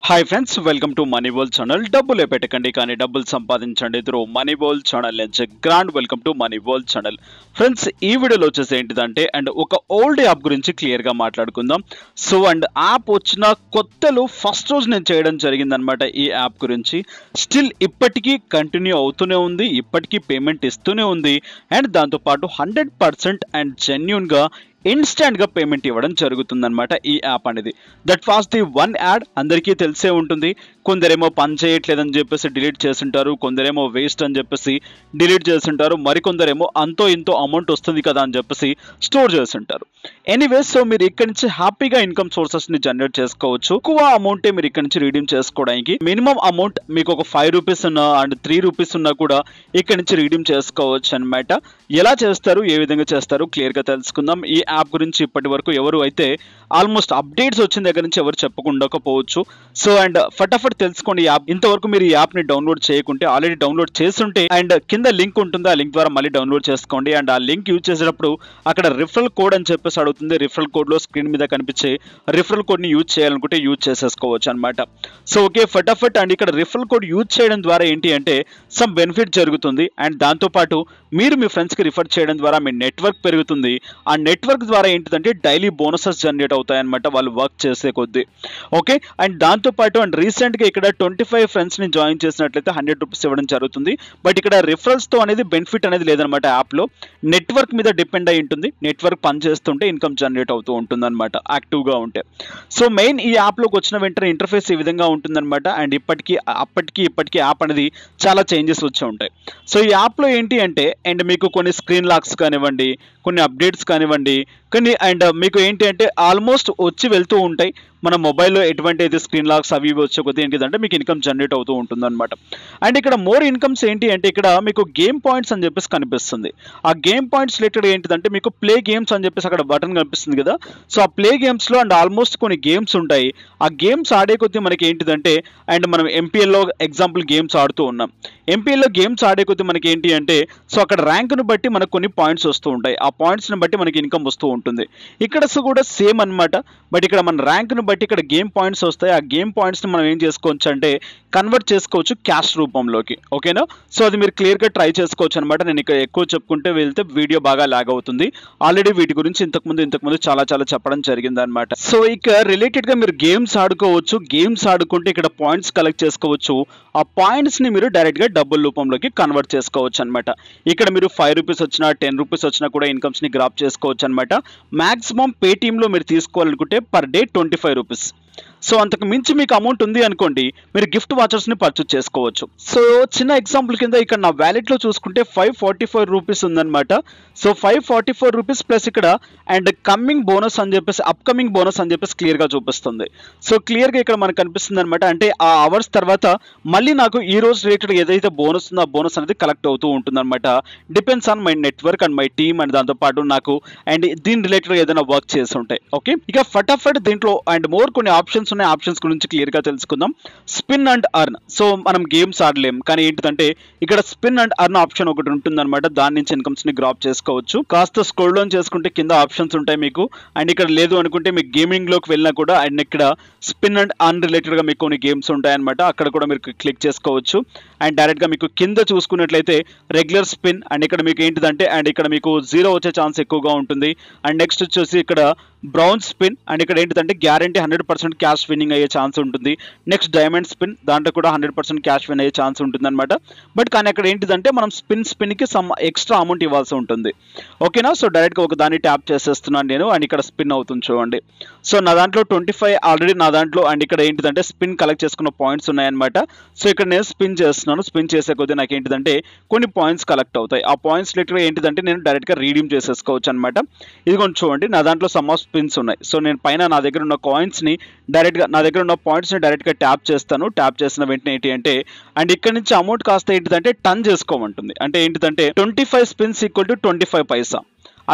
Hi friends, welcome to money world channel. డబ్బులే పెట్టకండి కానీ డబ్బులు సంపాదించండి త్రూ మనీ వరల్డ్ ఛానల్ నుంచి grand welcome to money world channel. Friends, ఈ వీడియోలో వచ్చేసి ఏంటిదంటే ఒక ఓల్డ్ యాప్ గురించి క్లియర్గా మాట్లాడుకుందాం. సో యాప్ వచ్చిన కొత్తలో ఫస్ట్ రోజు నేను చేయడం జరిగిందనమాట. ఈ యాప్ గురించి స్టిల్ ఇప్పటికీ కంటిన్యూ అవుతూనే ఉంది, ఇప్పటికీ పేమెంట్ ఇస్తూనే ఉంది. అండ్ దాంతోపాటు 100% జెన్యూన్గా ఇన్స్టెంట్గా పేమెంట్ ఇవ్వడం జరుగుతుందన్నమాట ఈ యాప్ అనేది. That was the one add. అందరికీ తెలిసే ఉంటుంది. కొందరేమో పని చేయట్లేదని చెప్పేసి డిలీట్ చేస్తుంటారు, కొందరేమో వేస్ట్ అని చెప్పేసి డిలీట్ చేస్తుంటారు, మరికొందరేమో అంతో ఇంతో అమౌంట్ వస్తుంది కదా అని చెప్పేసి స్టోర్ చేస్తుంటారు. ఎనీవేస్, సో మీరు ఇక్కడ నుంచి హ్యాపీగా ఇన్కమ్ సోర్సెస్ని జనరేట్ చేసుకోవచ్చు. ఎక్కువ అమౌంటే మీరు ఇక్కడ నుంచి రీడీమ్ చేసుకోవడానికి మినిమం అమౌంట్ మీకు ఒక 5 రూపీస్ ఉన్నా అండ్ 3 రూపీస్ ఉన్నా కూడా ఇక్కడ నుంచి రీడీమ్ చేసుకోవచ్చు అనమాట. ఎలా చేస్తారు, ఏ విధంగా చేస్తారు క్లియర్గా తెలుసుకుందాం. ఈ యాప్ గురించి ఇప్పటి వరకు ఎవరు అయితే ఆల్మోస్ట్ అప్డేట్స్ వచ్చిన దగ్గర నుంచి ఎవరు చెప్పకుండకపోవచ్చు. సో ఫటాఫట్ తెలుసుకోండి. యాప్ ఇంతవరకు మీరు ఈ యాప్ని డౌన్లోడ్ చేయకుంటే ఆల్రెడీ డౌన్లోడ్ చేస్తుంటే కింద లింక్ ఉంటుంది, ఆ లింక్ ద్వారా మళ్ళీ డౌన్లోడ్ చేసుకోండి. ఆ లింక్ యూజ్ చేసేటప్పుడు అక్కడ రిఫరల్ కోడ్ అని చెప్పేసి అడుగుతుంది. రిఫరల్ కోడ్లో స్క్రీన్ మీద కనిపించే రిఫరల్ కోడ్ని యూజ్ చేయాలనుకుంటే యూజ్ చేసేసుకోవచ్చు అనమాట. సో ఓకే, ఫటాఫట్ ఇక్కడ రిఫరల్ కోడ్ యూజ్ చేయడం ద్వారా ఏంటి అంటే సమ్ బెనిఫిట్ జరుగుతుంది. అండ్ దాంతోపాటు మీరు మీ ఫ్రెండ్స్కి రిఫర్ చేయడం ద్వారా మీ నెట్వర్క్ పెరుగుతుంది. ఆ నెట్వర్క్ ద్వారా ఏంటిదంటే డైలీ బోనసెస్ జనరేట్ అవుతాయన్నమాట వాళ్ళు వర్క్ చేసే కొద్దీ. ఓకే, అండ్ దాంతోపాటు రీసెంట్గా ఇక్కడ 25 ఫ్రెండ్స్ని జాయిన్ చేసినట్లయితే 100 రూపీస్ ఇవ్వడం జరుగుతుంది. బట్ ఇక్కడ రిఫరల్స్తో అనేది బెనిఫిట్ అనేది లేదనమాట. యాప్లో నెట్వర్క్ మీద డిపెండ్ అయి ఉంటుంది. నెట్వర్క్ పనిచేస్తుంటే ఇన్కమ్ జనరేట్ అవుతూ ఉంటుంది అనమాట, యాక్టివ్గా ఉంటే. సో మెయిన్ ఈ యాప్లోకి వచ్చిన వెంటనే ఇంటర్ఫేస్ ఈ విధంగా ఉంటుందన్నమాట. అండ్ ఇప్పటికీ యాప్ అనేది చాలా చేంజెస్ వచ్చి ఉంటాయి. సో ఈ యాప్లో ఏంటి అంటే మీకు కొన్ని స్క్రీన్ లాక్స్ కానివ్వండి, కొన్ని అప్డేట్స్ కానివ్వండి, మీకు ఏంటి అంటే ఆల్మోస్ట్ వచ్చి వెళ్తూ ఉంటాయి. మన మొబైల్లో ఎటువంటి అయితే స్క్రీన్ లాక్స్ అవి వచ్చే కొద్ది ఏంటిదంటే మీకు ఇన్కమ్ జనరేట్ అవుతూ ఉంటుంది అనమాట. అండ్ ఇక్కడ మోర్ ఇన్కమ్స్ ఏంటి అంటే ఇక్కడ మీకు గేమ్ పాయింట్స్ అని చెప్పేసి కనిపిస్తుంది. ఆ గేమ్ పాయింట్స్ రిలేటెడ్ ఏంటిదంటే మీకు ప్లే గేమ్స్ అని చెప్పేసి అక్కడ బటన్ కనిపిస్తుంది కదా. సో ఆ ప్లే గేమ్స్లో ఆల్మోస్ట్ కొన్ని గేమ్స్ ఉంటాయి. ఆ గేమ్స్ ఆడే కొద్దీ మనకి ఏంటిదంటే మనం ఎంపీఎల్లో ఎగ్జాంపుల్ గేమ్స్ ఆడుతూ ఉన్నాం. ఎంపీఎల్లో గేమ్స్ ఆడే కొద్దీ మనకి ఏంటి అంటే సో అక్కడ ర్యాంక్ను బట్టి మనకు కొన్ని పాయింట్స్ వస్తూ ఉంటాయి. ఆ పాయింట్స్ని బట్టి మనకి ఇన్కమ్ వస్తూ ఉంటుంది. ఇక్కడ కూడా సేమ్ అనమాట. బట్ ఇక్కడ మన ర్యాంక్ను బట్టి ఇక్కడ గేమ్ పాయింట్స్ వస్తాయి. ఆ గేమ్ పాయింట్స్ని మనం ఏం చేసుకోవచ్చు అంటే కన్వర్ట్ చేసుకోవచ్చు క్యాష్ రూపంలోకి. ఓకేనా? సో అది మీరు క్లియర్గా ట్రై చేసుకోవచ్చు అనమాట. నేను ఇక్కడ ఎక్కువ చెప్పుకుంటే వెళ్తే వీడియో బాగా లాగ్ అవుతుంది. ఆల్రెడీ వీటి గురించి ఇంతకుముందు చాలా చెప్పడం జరిగింది అనమాట. సో ఇక రిలేటెడ్గా మీరు గేమ్స్ ఆడుకోవచ్చు. గేమ్స్ ఆడుకుంటే ఇక్కడ పాయింట్స్ కలెక్ట్ చేసుకోవచ్చు. ఆ పాయింట్స్ని మీరు డైరెక్ట్గా డబ్బుల రూపంలోకి కన్వర్ట్ చేసుకోవచ్చు అనమాట. ఇక్కడ మీరు 5 రూపీస్ వచ్చినా 10 రూపీస్ వచ్చినా కూడా ఇన్కమ్స్ని గ్రాప్ చేసుకోవచ్చు అనమాట. మ్యాక్సిమం పేటీఎంలో మీరు తీసుకోవాలనుకుంటే పర్ డే 25 రూపీస్. సో అంతకు మించి మీకు అమౌంట్ ఉంది అనుకోండి, మీరు గిఫ్ట్ వాచర్స్ని పర్చేస్ చేసుకోవచ్చు. సో చిన్న ఎగ్జాంపుల్ కింద ఇక్కడ నా వ్యాలెట్లో చూసుకుంటే 544 రూపీస్ ఉందన్నమాట. సో 544 రూపీస్ ప్లస్ ఇక్కడ కమింగ్ బోనస్ అని చెప్పేసి అప్కమింగ్ బోనస్ అని చెప్పేసి క్లియర్గా చూపిస్తుంది. సో క్లియర్గా ఇక్కడ మనకు కనిపిస్తుంది అనమాట. అంటే ఆ అవర్స్ తర్వాత మళ్ళీ నాకు ఈ రోజు రిలేటెడ్ ఏదైతే బోనస్ ఉందో ఆ బోనస్ అనేది కలెక్ట్ అవుతూ ఉంటుంది అనమాట. Depends on my network and my team. And దాంతోపాటు నాకు దీని రిలేటెడ్ ఏదైనా వర్క్ చేసి ఉంటాయి. ఓకే, ఇక ఫటాఫట్ దీంట్లో మోర్ కొన్ని ఆప్షన్స్ ఉన్నాయి. ఆప్షన్స్ గురించి క్లియర్గా తెలుసుకుందాం. Spin and earn. సో మనం గేమ్స్ ఆడలేం, కానీ ఏంటిదంటే ఇక్కడ స్పిన్ అండ్ అర్న్ ఆప్షన్ ఒకటి ఉంటుంది అనమాట. దాని నుంచి ఇన్కమ్స్ని గ్రాప్ చేసుకోవచ్చు. కాస్త స్క్రోల్ డౌన్ చేసుకుంటే కింద ఆప్షన్స్ ఉంటాయి మీకు. అండ్ ఇక్కడ లేదు అనుకుంటే మీకు గేమింగ్లోకి వెళ్ళినా కూడా ఇక్కడ స్పిన్ అండ్ అర్న్ రిలేటెడ్గా మీకు కొన్ని గేమ్స్ ఉంటాయన్నమాట. అక్కడ కూడా మీరు క్లిక్ చేసుకోవచ్చు. అండ్ డైరెక్ట్గా మీకు కింద చూసుకున్నట్లయితే రెగ్యులర్ స్పిన్ ఇక్కడ మీకు ఏంటిదంటే ఇక్కడ మీకు 0 వచ్చే ఛాన్స్ ఎక్కువగా ఉంటుంది. అండ్ నెక్స్ట్ వచ్చేసి ఇక్కడ బ్రౌన్ స్పిన్ ఇక్కడ ఏంటిదంటే గ్యారంటీ 100% క్యాష్ విన్నింగ్ అయ్యే ఛాన్స్ ఉంటుంది. నెక్స్ట్ డైమండ్ స్పిన్, దాంట్లో కూడా 100% క్యాష్ విన్ అయ్యే ఛాన్స్ ఉంటుంది అనమాట. బట్ కానీ అక్కడ ఏంటిదంటే మనం స్పిన్కి సమ్ ఎక్స్ట్రా అమౌంట్ ఇవ్వాల్సి ఉంటుంది. ఓకేనా? సో డైరెక్ట్గా ఒక దాన్ని ట్యాప్ చేసేస్తున్నాను నేను. అండ్ ఇక్కడ స్పిన్ అవుతుంది చూడండి. సో నా దాంట్లో 25 ఆల్రెడీ నా దాంట్లో. అండ్ ఇక్కడ ఏంటిదంటే స్పిన్ కలెక్ట్ చేసుకున్న పాయింట్స్ ఉన్నాయన్నమాట. సో ఇక్కడ నేను స్పిన్ చేస్తున్నాను. స్పిన్ చేసే కొద్దీ నాకు ఏంటిదంటే కొన్ని పాయింట్స్ కలెక్ట్ అవుతాయి. ఆ పాయింట్స్ రిలేటెడ్గా ఏంటిదంటే నేను డైరెక్ట్గా రీడీమ్ చేసేసుకోవచ్చు అనమాట. ఇది కొంచెం చూడండి, నా దాంట్లో సమ్ ఆఫ్ స్పిన్స్ ఉన్నాయి. సో నేను పైన నా దగ్గర ఉన్న కాయిన్స్ని డైరెక్ట్గా నా దగ్గర ఉన్న పాయింట్స్ని డైరెక్ట్గా ట్యాప్ చేస్తాను. ట్యాప్ చేసిన వెంటనే ఏంటి అంటే ఇక్కడ నుంచి అమౌంట్ కాస్త ఏంటిదంటే టర్న్ చేసుకోమంటుంది. అంటే ఏంటిదంటే 25 స్పిన్స్ ఈక్వల్ టు 25 పైసా.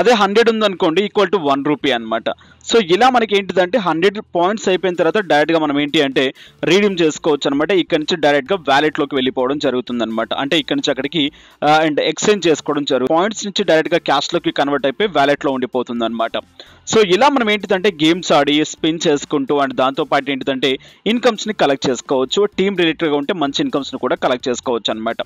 అదే 100 ఉందనుకోండి ఈక్వల్ టు 1 రూపీ అనమాట. సో ఇలా మనకి ఏంటిదంటే 100 పాయింట్స్ అయిపోయిన తర్వాత డైరెక్ట్గా మనం ఏంటి అంటే రీడీమ్ చేసుకోవచ్చు అనమాట. ఇక్కడ నుంచి డైరెక్ట్గా వ్యాలెట్లోకి వెళ్ళిపోవడం జరుగుతుంది అనమాట. అంటే ఇక్కడ నుంచి అక్కడికి అండ్ ఎక్స్చేంజ్ చేసుకోవడం జరుగుతుంది. పాయింట్స్ నుంచి డైరెక్ట్గా క్యాష్లోకి కన్వర్ట్ అయిపోయి వ్యాలెట్లో ఉండిపోతుంది అనమాట. సో ఇలా మనం ఏంటిదంటే గేమ్స్ ఆడి స్పిన్ చేసుకుంటూ అండ్ దాంతోపాటు ఏంటిదంటే ఇన్కమ్స్ని కలెక్ట్ చేసుకోవచ్చు. టీమ్ రిలేటెడ్గా ఉంటే మంచి ఇన్కమ్స్ని కూడా కలెక్ట్ చేసుకోవచ్చు అనమాట.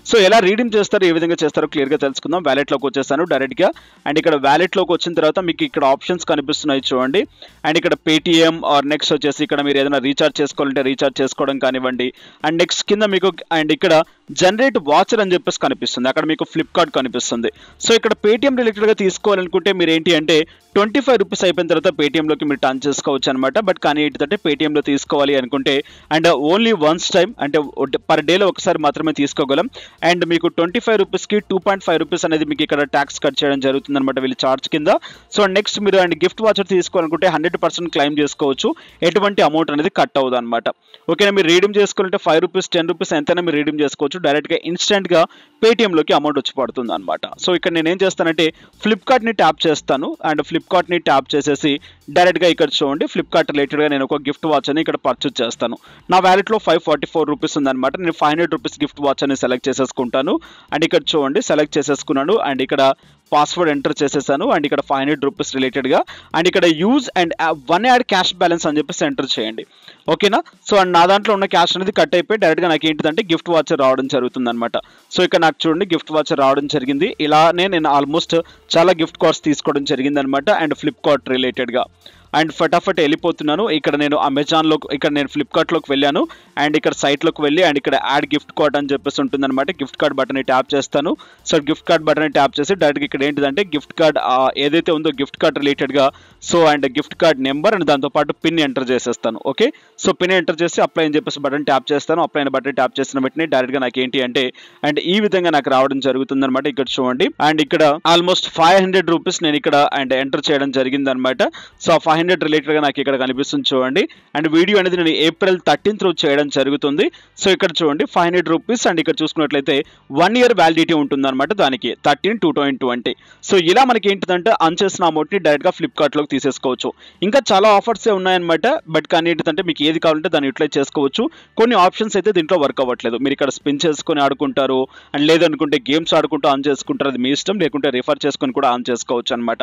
సో ఎలా రీడీమ్ చేస్తారో, ఏ విధంగా చేస్తారో క్లియర్గా తెలుసుకుందాం. వ్యాలెట్లోకి వచ్చేసాను డైరెక్ట్గా. అండ్ ఇక్కడ వ్యాలెట్లోకి వచ్చిన తర్వాత మీకు ఇక్కడ ఆప్షన్స్ కనిపిస్తున్నాయి చూడండి. అండ్ ఇక్కడ పేటిఎం ఆర్ నెక్స్ట్ వచ్చేసి ఇక్కడ మీరు ఏదైనా రీఛార్జ్ చేసుకోవాలంటే రీఛార్జ్ చేసుకోవడం కానివ్వండి. అండ్ నెక్స్ట్ కింద మీకు అండ్ ఇక్కడ జనరేట్ వాచర్ అని చెప్పేసి కనిపిస్తుంది. అక్కడ మీకు ఫ్లిప్కార్ట్ కనిపిస్తుంది. సో ఇక్కడ పేటిఎం రిలేటెడ్గా తీసుకోవాలనుకుంటే మీరు ఏంటి అంటే 25 రూపీస్ అయిపోయిన తర్వాత పేటిఎంలోకి మీరు టర్న్ చేసుకోవచ్చు అనమాట. బట్ కానీ ఏంటంటే పేటిఎంలో తీసుకోవాలి అనుకుంటే అండ్ ఓన్లీ వన్స్ టైం అంటే పర్ డేలో ఒకసారి మాత్రమే తీసుకోగలం. అండ్ మీకు 25 రూపీస్కి 2.5 రూపీస్ అనేది మీకు ఇక్కడ ట్యాక్స్ కట్ చేయడం జరుగుతుంది అనమాట వీళ్ళు చార్జ్ కింద. సో నెక్స్ట్ మీరు అండ్ గిఫ్ట్ వాచర్ తీసుకోవాలనుకుంటే 100% క్లెయిమ్ చేసుకోవచ్చు. ఎటువంటి అమౌంట్ అనేది కట్ అవ్వదు అనమాట. ఓకేనా, మీరు రీడీమ్ చేసుకోవాలంటే 5 రూపీస్ 10 రూపీస్ ఎంతైనా మీరు రీడీమ్ చేసుకోవచ్చు. డైరెక్ట్గా ఇన్స్టెంట్గా పేటిఎంలోకి అమౌంట్ వచ్చి పడుతుంది అనమాట. సో ఇక్కడ నేను ఏం చేస్తానంటే ఫ్లిప్కార్ట్ని ట్యాప్ చేస్తాను. అండ్ ఫ్లిప్కార్ట్ని ట్యాప్ చేసేసి డైరెక్ట్గా ఇక్కడ చూడండి ఫ్లిప్కార్ట్ రిలేటెడ్గా నేను ఒక గిఫ్ట్ వాచ్ అని ఇక్కడ పర్చేజ్ చేస్తాను. నా వ్యాలెట్లో 544 రూపీస్ ఉందన్నమాట. నేను 500 రూపీస్ గిఫ్ట్ వాచ్ అని సెలెక్ట్ చేసేసుకుంటాను. అండ్ ఇక్కడ చూడండి సెలెక్ట్ చేసేసుకున్నాను. అండ్ ఇక్కడ పాస్వర్డ్ ఎంటర్ చేసేసాను. అండ్ ఇక్కడ 500 రూపీస్ రిలేటెడ్గా అండ్ ఇక్కడ use and 1 add cash balance అని చెప్పేసి ఎంటర్ చేయండి. ఓకేనా, సో అండ్ నా దాంట్లో ఉన్న క్యాష్ అనేది కట్ అయిపోయి డైరెక్ట్గా నాకు ఏంటిదంటే గిఫ్ట్ వాచర్ రావడం జరుగుతుంది అనమాట. సో ఇక్కడ నాకు చూడండి గిఫ్ట్ వాచర్ రావడం జరిగింది. ఇలానే నేను ఆల్మోస్ట్ చాలా గిఫ్ట్ కార్డ్స్ తీసుకోవడం జరిగింది అనమాట. అండ్ ఫ్లిప్కార్ట్ రిలేటెడ్గా అండ్ ఫటాఫట్ వెళ్ళిపోతున్నాను. ఇక్కడ నేను అమెజాన్లో ఇక్కడ నేను ఫ్లిప్కార్ట్లోకి వెళ్ళాను. అండ్ ఇక్కడ సైట్లోకి వెళ్ళి అండ్ ఇక్కడ యాడ్ గిఫ్ట్ కార్డ్ అని చెప్పేసి ఉంటుంది అనమాట. గిఫ్ట్ కార్డ్ బటన్ ట్యాప్ చేస్తాను. So gift card button tap చేసి డైరెక్ట్గా ఇక్కడ ఏంటిదంటే గిఫ్ట్ కార్డ్ ఏదైతే ఉందో గిఫ్ట్ కార్డ్ రిలేటెడ్గా so and gift card number and దాంతోపాటు పిన్ ఎంటర్ చేసేస్తాను. ఓకే, సో పిన్ ఎంటర్ చేసి అప్లై అని చెప్పేసి బటన్ ట్యాప్ చేస్తాను. అప్లై అయిన బటన్ ట్యాప్ చేసిన వెంటనే డైరెక్ట్గా నాకు ఏంటి అంటే అండ్ ఈ విధంగా నాకు రావడం జరుగుతుంది అనమాట. ఇక్కడ చూడండి అండ్ ఇక్కడ ఆల్మోస్ట్ 500 రూపీస్ నేను ఇక్కడ అండ్ ఎంటర్ చేయడం జరిగింది అనమాట. సో 500 రిలేటెడ్గా నాకు ఇక్కడ కనిపిస్తుంది చూడండి. అండ్ వీడియో అనేది నేను April 13th రోజు చేయడం జరుగుతుంది. సో ఇక్కడ చూడండి 500 రూపీస్ అండ్ ఇక్కడ చూసుకున్నట్లయితే 1 year వ్యాలిడిటీ ఉంటుంది అనమాట దానికి 13/2020. సో ఇలా మనకి ఏంటిదంటే అన్ చేసిన అమౌంట్ని డైరెక్ట్గా ఫ్లిప్కార్ట్లోకి తీసేసుకోవచ్చు. ఇంకా చాలా ఆఫర్సే ఉన్నాయన్నమాట. బట్ కానీ ఏంటంటే మీకు ఏది కావాలంటే దాన్ని యూటిలైజ్ చేసుకోవచ్చు. కొన్ని ఆప్షన్స్ అయితే దీంట్లో వర్క్ అవ్వట్లేదు. మీరు ఇక్కడ స్పిన్ చేసుకొని ఆడుకుంటారు అండ్ లేదనుకుంటే గేమ్స్ ఆడుకుంటూ ఆన్ చేసుకుంటారు, అది మీ ఇష్టం. లేకుంటే రిఫర్ చేసుకొని కూడా ఆన్ చేసుకోవచ్చు అనమాట.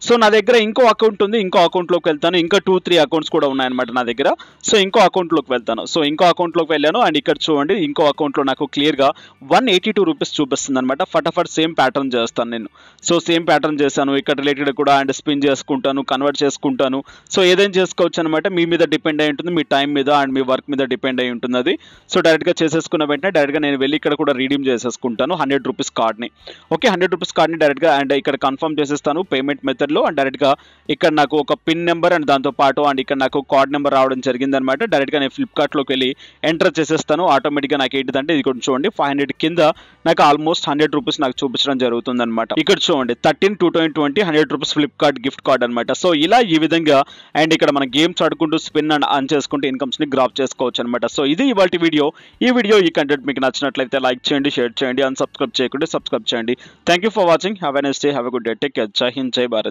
సో నా దగ్గర ఇంకో అకౌంట్ ఉంది. ఇంకో అకౌంట్లోకి వెళ్తాను. ఇంకా 2-3 అకౌంట్స్ కూడా ఉన్నాయన్నమాట నా దగ్గర. సో ఇంకో అకౌంట్లోకి వెళ్తాను. సో ఇంకో అకౌంట్లోకి వెళ్ళాను అండ్ ఇక్కడ చూడండి ఇంకో అకౌంట్లో నాకు క్లియర్గా 182 రూపీస్ చూపిస్తుంది అనమాట. ఫటాఫట్ సేమ్ ప్యాటర్న్ చేస్తాను నేను. సో సేమ్ ప్యాటర్న్ చేశాను. ఇక్కడ రిలేటెడ్ కూడా అండ్ స్పిన్ చేసుకుంటాను, కన్వర్ట్ చేసుకుంటాను. సో ఏదైనా చేసుకోవచ్చు అనమాట. మీ మీద డిపెండ్ అయి ఉంటుంది, మీ టైం మీద అండ్ మీ వర్క్ మీద డిపెండ్ అయి ఉంటుంది అది. సో డైరెక్ట్గా చేసేసుకున్న వెంటనే డైరెక్ట్గా నేను వెళ్ళి ఇక్కడ కూడా రీడీమ్ చేసేసుకుంటాను 100 రూపీస్ కార్డ్ని. ఓకే, 100 రూపీస్ కార్డ్ని డైరెక్ట్గా అండ్ ఇక్కడ కన్ఫర్మ్ చేసేస్తాను పేమెంట్ మెథడ్లో. అండ్ డైరెక్ట్గా ఇక్కడ నాకు ఒక పిన్ నెంబర్ అండ్ దాంతో పాటు అండ్ ఇక్కడ నాకు కార్డ్ నెంబర్ రావడం జరిగిందనమాట. డైరెక్ట్గా నేను ఫ్లిప్కార్ట్లోకి వెళ్ళి ఎంటర్ చేసేస్తాను. ఆటోమేటిక్గా నాకు ఏంటిదంటే ఇది కూడా చూడండి 500 కింద నాకు ఆల్మోస్ట్ 100 రూపీస్ నాకు చూపించడం జరుగుతుంది అనమాట. ఇక్కడ చూడండి 13/2020 100 రూపీస్ ఫ్లిప్కార్ట్ గిఫ్ట్ కార్డ్ అనమాట. సో ఇలా ఈ విధంగా అండ్ ఇక్కడ మన గేమ్స్ ఆడుకుంటూ స్పిన్ అండ్ ఆన్ చేసుకుంటూ ఇన్కమ్స్ని గ్రాప్ చేసుకోవచ్చు అనమాట. సో ఇది ఇవాల్టి వీడియో. ఈ కంటెంట్ మీకు నచ్చినట్లయితే లైక్ చేయండి, షేర్ చేయండి, అండ్ సబ్స్క్రైబ్ చేయకుంటే సబ్స్క్రైబ్ చేయండి. Thank you for watching. Have a nice day, have a good day, take care. జై హింద్, జై భారత్.